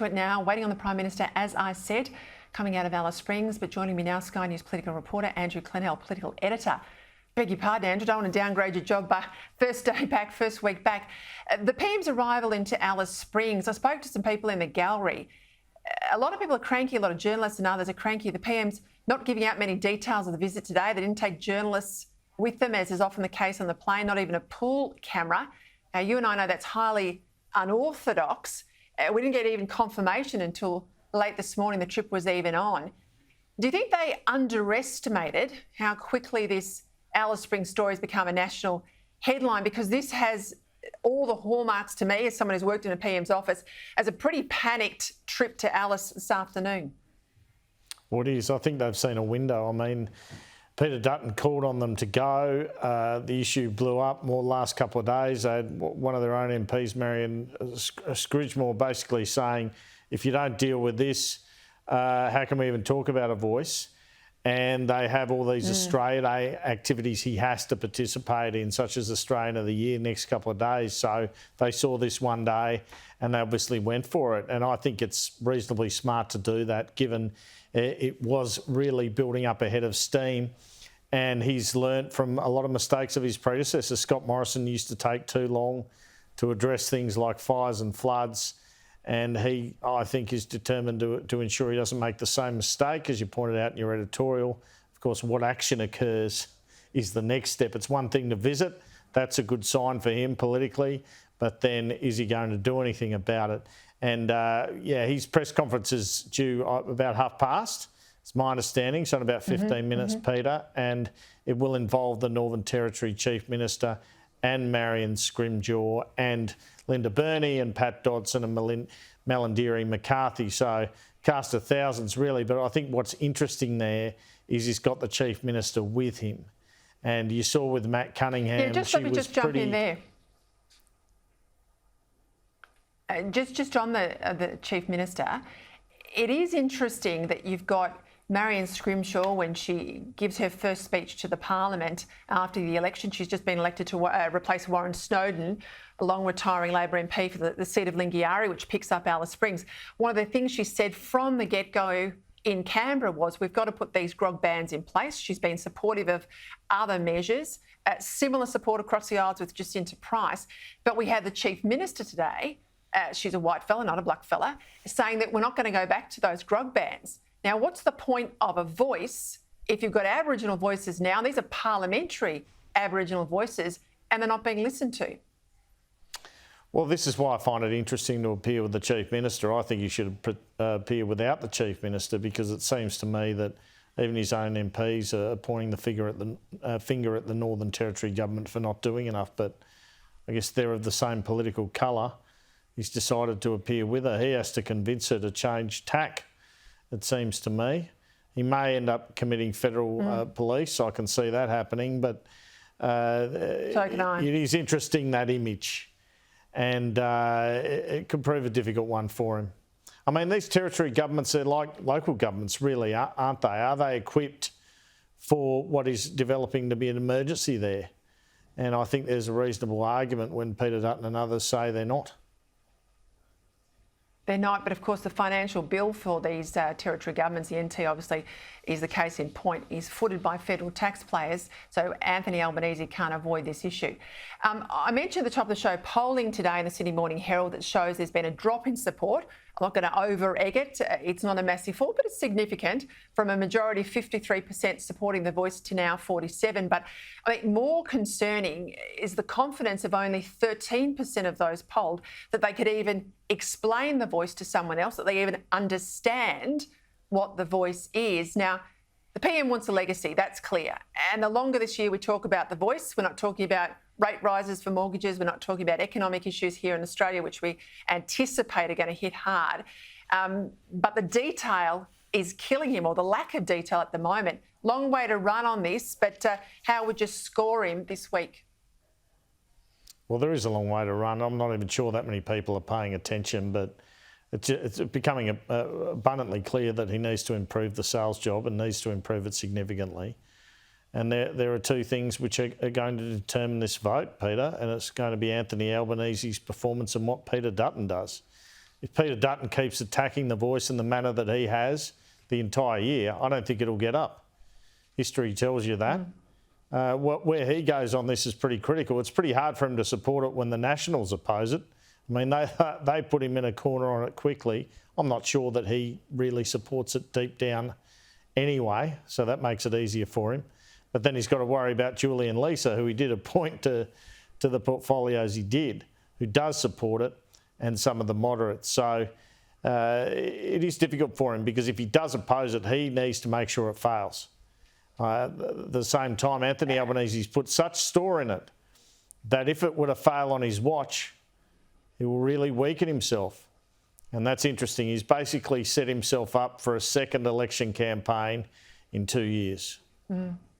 But now, waiting on the Prime Minister, as I said, coming out of Alice Springs. But joining me now, Sky News political reporter Andrew Clennell, political editor. Beg your pardon, Andrew, don't want to downgrade your job, but first day back, first week back. The PM's arrival into Alice Springs, I spoke to some people in the gallery. A lot of people are cranky, a lot of journalists and others are cranky. The PM's not giving out many details of the visit today. They didn't take journalists with them, as is often the case on the plane, not even a pool camera. Now, you and I know that's highly unorthodox. We didn't get even confirmation until late this morning the trip was even on. Do you think they underestimated how quickly this Alice Springs story has become a national headline? Because this has all the hallmarks to me, as someone who's worked in a PM's office, as a pretty panicked trip to Alice this afternoon. What is? I think they've seen a window. I mean, Peter Dutton called on them to go. The issue blew up more the last couple of days. They had one of their own MPs, Marion Scridgemore, basically saying, if you don't deal with this, how can we even talk about a voice? And they have all these Australia Day activities he has to participate in, such as Australian of the Year next couple of days. So they saw this one day and they obviously went for it. And I think it's reasonably smart to do that, given it was really building up a head of steam. And he's learnt from a lot of mistakes of his predecessors. Scott Morrison used to take too long to address things like fires and floods. And he, I think, is determined to ensure he doesn't make the same mistake, as you pointed out in your editorial. Of course, what action occurs is the next step. It's one thing to visit. That's a good sign for him politically. But then is he going to do anything about it? And, yeah, his press conference is due about past. It's my understanding. So in about 15 minutes, Peter. And it will involve the Northern Territory Chief Minister and Marion Scrimgeour and Linda Burney and Pat Dodson and Malandiri McCarthy. So cast of thousands, really. But I think what's interesting there is he's got the Chief Minister with him. And you saw with Matt Cunningham, yeah, let me just jump in there. Just on the Chief Minister, it is interesting that you've got Marion Scrimgeour, when she gives her first speech to the Parliament after the election. She's just been elected to replace Warren Snowden, a long-retiring Labor MP for the seat of Lingiari, which picks up Alice Springs. One of the things she said from the get-go in Canberra was, we've got to put these grog bans in place. She's been supportive of other measures, similar support across the aisles with Jacinta Price. But we had the Chief Minister today, she's a white fella, not a black fella, saying that we're not going to go back to those grog bans. Now, what's the point of a voice if you've got Aboriginal voices now? These are parliamentary Aboriginal voices, and they're not being listened to. Well, this is why I find it interesting to appear with the Chief Minister. I think he should appear without the Chief Minister, because it seems to me that even his own MPs are pointing the finger at the Northern Territory government for not doing enough. But I guess they're of the same political colour. He's decided to appear with her. He has to convince her to change tack, it seems to me. He may end up committing federal police. I can see that happening. But so can I. It is interesting, that image. And it could prove a difficult one for him. I mean, these territory governments, they're like local governments, really, aren't they? Are they equipped for what is developing to be an emergency there? And I think there's a reasonable argument when Peter Dutton and others say they're not. They're not, but of course the financial bill for these territory governments, the NT obviously is the case in point, is footed by federal taxpayers. So Anthony Albanese can't avoid this issue. I mentioned at the top of the show polling today in the Sydney Morning Herald that shows there's been a drop in support. I'm not going to over-egg it. It's not a massive fall, but it's significant, from a majority of 53% supporting the voice to now 47%. But I think more concerning is the confidence of only 13% of those polled that they could even explain the voice to someone else, that they even understand what the voice is. Now, the PM wants a legacy, that's clear. And the longer this year we talk about the voice, we're not talking about rate rises for mortgages, we're not talking about economic issues here in Australia, which we anticipate are going to hit hard. But the detail is killing him, or the lack of detail at the moment. Long way to run on this, but how would you score him this week? Well, there is a long way to run. I'm not even sure that many people are paying attention, but it's becoming abundantly clear that he needs to improve the sales job and needs to improve it significantly. And there are two things which are going to determine this vote, Peter, and it's going to be Anthony Albanese's performance and what Peter Dutton does. if Peter Dutton keeps attacking the Voice in the manner that he has the entire year, I don't think it'll get up. History tells you that. Where he goes on this is pretty critical. It's pretty hard for him to support it when the Nationals oppose it. I mean, they put him in a corner on it quickly. I'm not sure that he really supports it deep down anyway, so that makes it easier for him. But then he's got to worry about Julie and Lisa, who he did appoint to the portfolios he did, who does support it, and some of the moderates. So it is difficult for him, because if he does oppose it, he needs to make sure it fails. At the same time, Anthony Albanese's put such store in it that if it were to fail on his watch, he will really weaken himself. And that's interesting. He's basically set himself up for a second election campaign in 2 years.